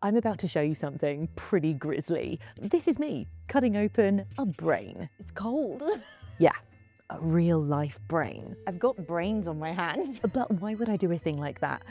I'm about to show you something pretty grisly. This is me cutting open a brain. It's cold. Yeah, a real life brain. I've got brains on my hands. But why would I do a thing like that?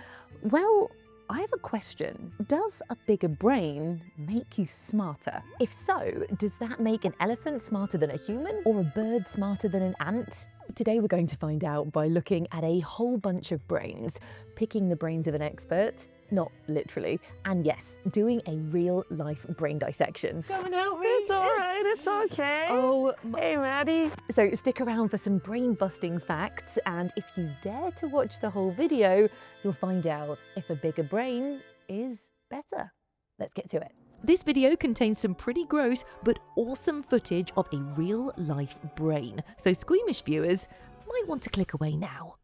Well, I have a question. Does a bigger brain make you smarter? If so, does that make an elephant smarter than a human or a bird smarter than an ant? Today we're going to find out by looking at a whole bunch of brains, picking the brains of an expert, not literally, and yes, doing a real life brain dissection. Come and help me. It's all right, it's okay. Oh, hey, Maddie. So stick around for some brain busting facts, and if you dare to watch the whole video, you'll find out if a bigger brain is better. Let's get to it. This video contains some pretty gross but awesome footage of a real life brain, so squeamish viewers might want to click away now.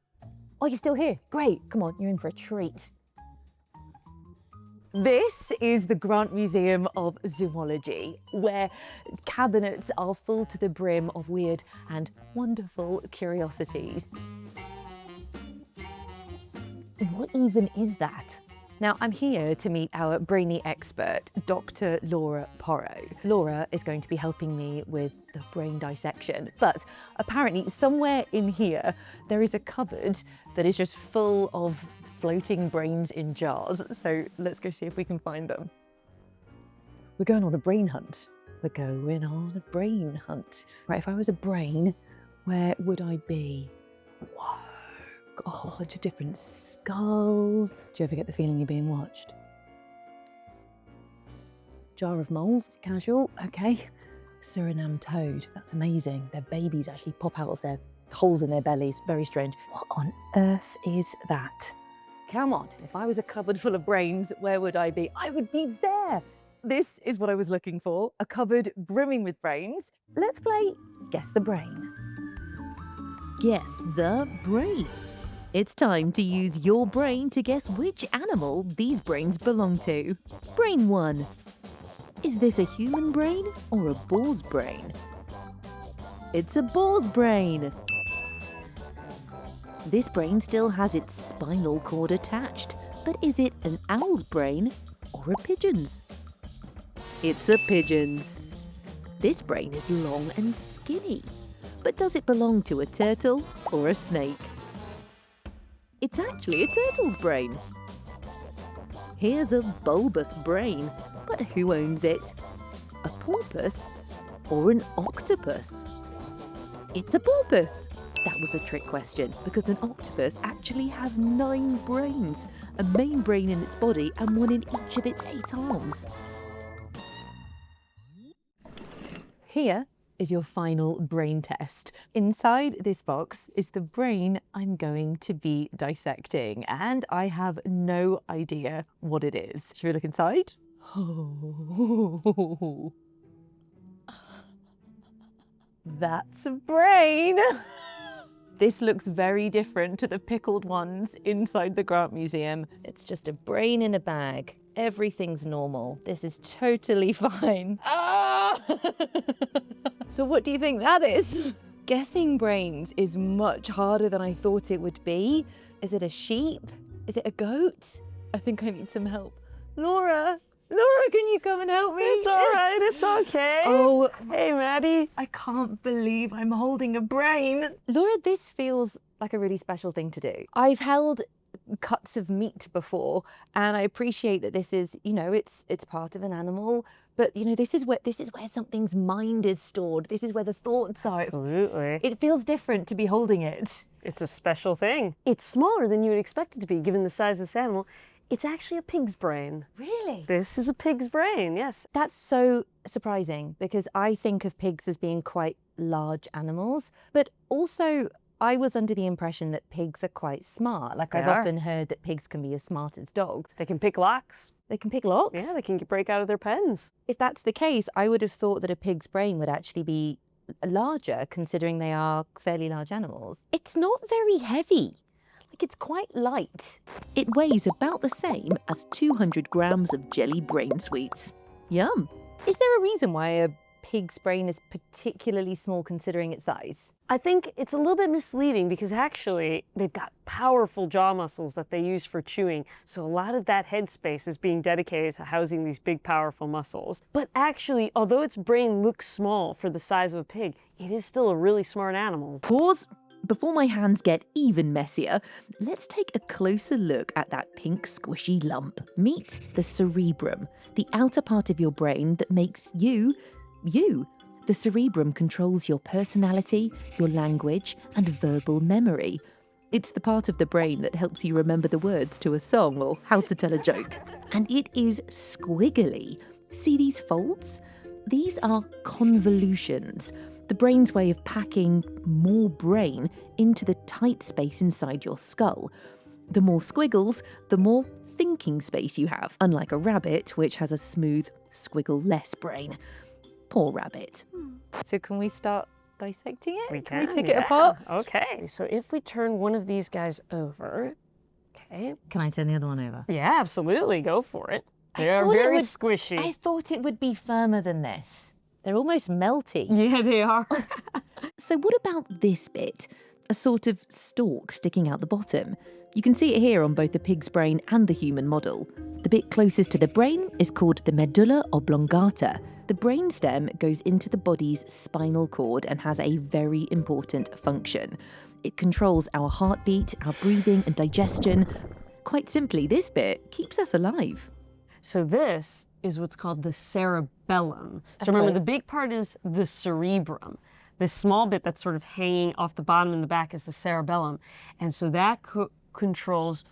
Oh, you're still here? Great, come on, you're in for a treat. This is the Grant Museum of Zoology, where cabinets are full to the brim of weird and wonderful curiosities. What even is that? Now, I'm here to meet our brainy expert, Dr. Laura Porro. Laura is going to be helping me with the brain dissection, but apparently somewhere in here, there is a cupboard that is just full of floating brains in jars. So let's go see if we can find them. We're going on a brain hunt. We're going on a brain hunt. Right, if I was a brain, where would I be? Whoa. Got a whole bunch of different skulls. Do you ever get the feeling you're being watched? Jar of moles, casual, okay. Suriname toad, that's amazing. Their babies actually pop out of their holes in their bellies, very strange. What on earth is that? Come on, if I was a cupboard full of brains, where would I be? I would be there. This is what I was looking for, a cupboard brimming with brains. Let's play Guess the Brain. Guess the brain. It's time to use your brain to guess which animal these brains belong to. Brain 1. Is this a human brain or a boar's brain? It's a boar's brain. This brain still has its spinal cord attached, but is it an owl's brain or a pigeon's? It's a pigeon's. This brain is long and skinny, but does it belong to a turtle or a snake? It's actually a turtle's brain. Here's a bulbous brain, but who owns it? A porpoise or an octopus? It's a porpoise. That was a trick question, because an octopus actually has 9 brains, a main brain in its body and one in each of its 8 arms. Here is your final brain test. Inside this box is the brain I'm going to be dissecting, and I have no idea what it is. Should we look inside? That's a brain! This looks very different to the pickled ones inside the Grant Museum. It's just a brain in a bag. Everything's normal. This is totally fine. Ah! So what do you think that is? Guessing brains is much harder than I thought it would be. Is it a sheep? Is it a goat? I think I need some help. Laura, can you come and help me? It's all right, it's okay. Oh, hey, Maddie. I can't believe I'm holding a brain. Laura, this feels like a really special thing to do. I've held cuts of meat before, and I appreciate that this is, you know, it's part of an animal, but you know, this is where something's mind is stored. This is where the thoughts are. Absolutely. It feels different to be holding it. It's a special thing. It's smaller than you would expect it to be, given the size of this animal. It's actually a pig's brain. Really? This is a pig's brain, yes. That's so surprising, because I think of pigs as being quite large animals, but also I was under the impression that pigs are quite smart. Like I've often heard that pigs can be as smart as dogs. They can pick locks. They can pick locks? Yeah, they can break out of their pens. If that's the case, I would have thought that a pig's brain would actually be larger, considering they are fairly large animals. It's not very heavy. Like, it's quite light. It weighs about the same as 200 grams of jelly brain sweets. Yum. Is there a reason why a pig's brain as particularly small considering its size? I think it's a little bit misleading because actually they've got powerful jaw muscles that they use for chewing. So a lot of that head space is being dedicated to housing these big, powerful muscles. But actually, although its brain looks small for the size of a pig, it is still a really smart animal. Pause. Before my hands get even messier, let's take a closer look at that pink squishy lump. Meet the cerebrum, the outer part of your brain that makes you, you. The cerebrum controls your personality, your language, and verbal memory. It's the part of the brain that helps you remember the words to a song or how to tell a joke. And it is squiggly. See these folds? These are convolutions, the brain's way of packing more brain into the tight space inside your skull. The more squiggles, the more thinking space you have, unlike a rabbit, which has a smooth, squiggle-less brain. Poor rabbit. So can we start dissecting it? We can, we take it apart? Okay, so if we turn one of these guys over, okay. Can I turn the other one over? Yeah, absolutely, go for it. They are thought it very would- squishy. I thought it would be firmer than this. They're almost melty. Yeah, they are. So what about this bit? A sort of stalk sticking out the bottom. You can see it here on both the pig's brain and the human model. The bit closest to the brain is called the medulla oblongata. The brainstem goes into the body's spinal cord and has a very important function. It controls our heartbeat, our breathing and digestion. Quite simply, this bit keeps us alive. So this is what's called the cerebellum. So remember, the big part is the cerebrum. This small bit that's sort of hanging off the bottom and the back is the cerebellum. And so that controls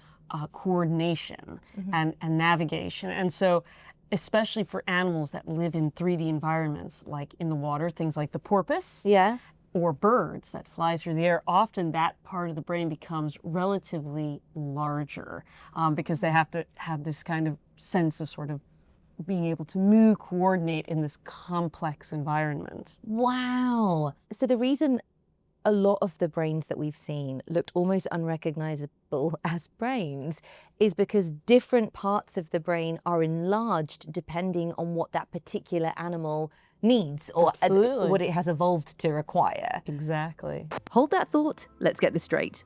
coordination and navigation. And so especially for animals that live in 3D environments, like in the water, things like the porpoise, Yeah. or birds that fly through the air, often that part of the brain becomes relatively larger because they have to have this kind of sense of sort of being able to move, coordinate in this complex environment. Wow. So the reason a lot of the brains that we've seen looked almost unrecognizable as brains is because different parts of the brain are enlarged depending on what that particular animal needs or Absolutely. what it has evolved to require. Exactly. Hold that thought, let's get this straight.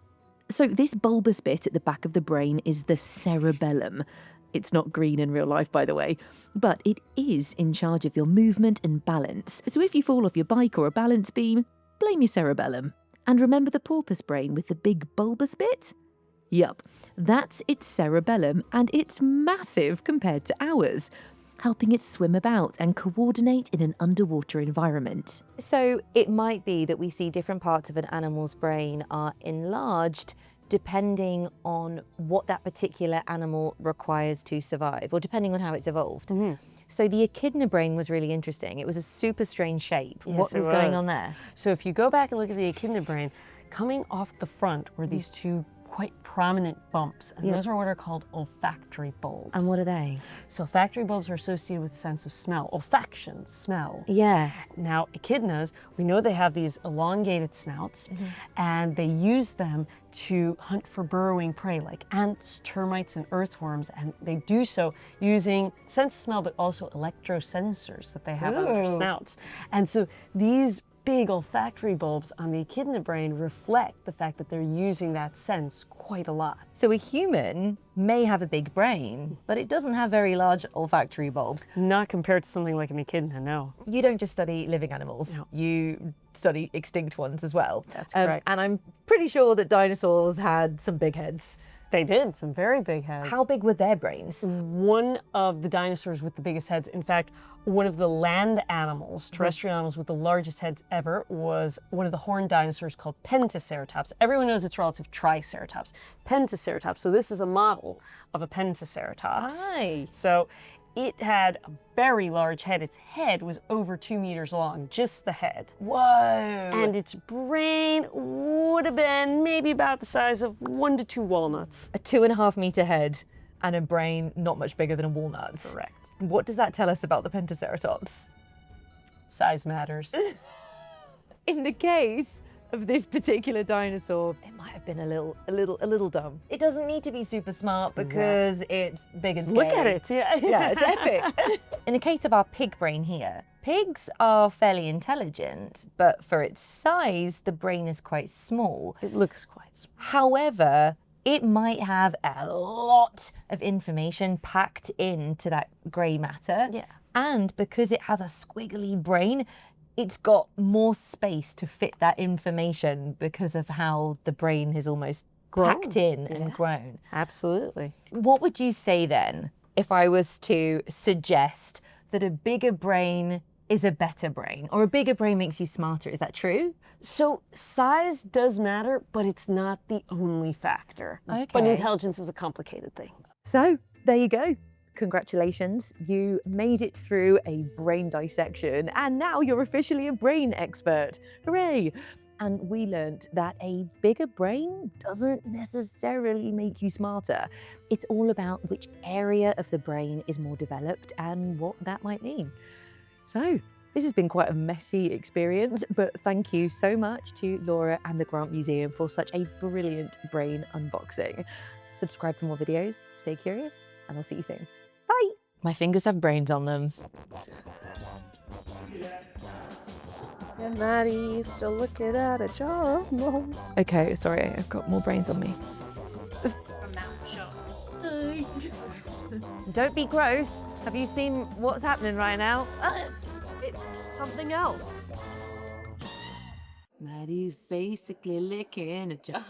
So this bulbous bit at the back of the brain is the cerebellum. It's not green in real life, by the way, but it is in charge of your movement and balance. So if you fall off your bike or a balance beam, blame your cerebellum. And remember the porpoise brain with the big bulbous bit? Yup, that's its cerebellum, and it's massive compared to ours, helping it swim about and coordinate in an underwater environment. So it might be that we see different parts of an animal's brain are enlarged depending on what that particular animal requires to survive, or depending on how it's evolved. So the echidna brain was really interesting. It was a super strange shape. Yes, What it was going was. on there? So if you go back and look at the echidna brain, coming off the front were these two quite prominent bumps, and those are what are called olfactory bulbs. And what are they? So olfactory bulbs are associated with the sense of smell, olfaction, smell. Yeah. Now, echidnas, we know they have these elongated snouts, and they use them to hunt for burrowing prey like ants, termites, and earthworms, and they do so using sense of smell, but also electrosensors that they have on their Ooh. snouts. And so these big olfactory bulbs on the echidna brain reflect the fact that they're using that sense quite a lot. So a human may have a big brain, but it doesn't have very large olfactory bulbs. Not compared to something like an echidna, no. You don't just study living animals, No. you study extinct ones as well. That's correct. And I'm pretty sure that dinosaurs had some big heads. They did, some very big heads. How big were their brains? One of the dinosaurs with the biggest heads, in fact, one of the land animals, terrestrial animals with the largest heads ever, was one of the horned dinosaurs called Pentaceratops. Everyone knows its relative Triceratops. Pentaceratops, so this is a model of a Pentaceratops. Aye. So it had a very large head. Its head was over 2 meters long, just the head. Whoa. And its brain would have been maybe about the size of 1 to 2 walnuts. A 2.5 meter head and a brain not much bigger than a walnut. Correct. What does that tell us about the Pentaceratops? Size matters. In the case of this particular dinosaur, it might have been a little dumb. It doesn't need to be super smart because it's big and scary. Look at it, yeah. Yeah, it's epic. In the case of our pig brain here, pigs are fairly intelligent, but for its size, the brain is quite small. It looks quite small. However, it might have a lot of information packed into that grey matter. Yeah. And because it has a squiggly brain, it's got more space to fit that information because of how the brain is almost packed in and grown. Absolutely. What would you say then if I was to suggest that a bigger brain is a better brain, or a bigger brain makes you smarter? Is that true? So size does matter, but it's not the only factor. Okay. But intelligence is a complicated thing. So there you go. Congratulations, you made it through a brain dissection and now you're officially a brain expert. Hooray! And we learnt that a bigger brain doesn't necessarily make you smarter. It's all about which area of the brain is more developed and what that might mean. So this has been quite a messy experience, but thank you so much to Laura and the Grant Museum for such a brilliant brain unboxing. Subscribe for more videos, stay curious, and I'll see you soon. Bye! My fingers have brains on them. And Maddie's still looking at a jar of moles. Okay, sorry, I've got more brains on me. Don't be gross. Have you seen what's happening right now? It's something else. Maddie's basically licking a jar.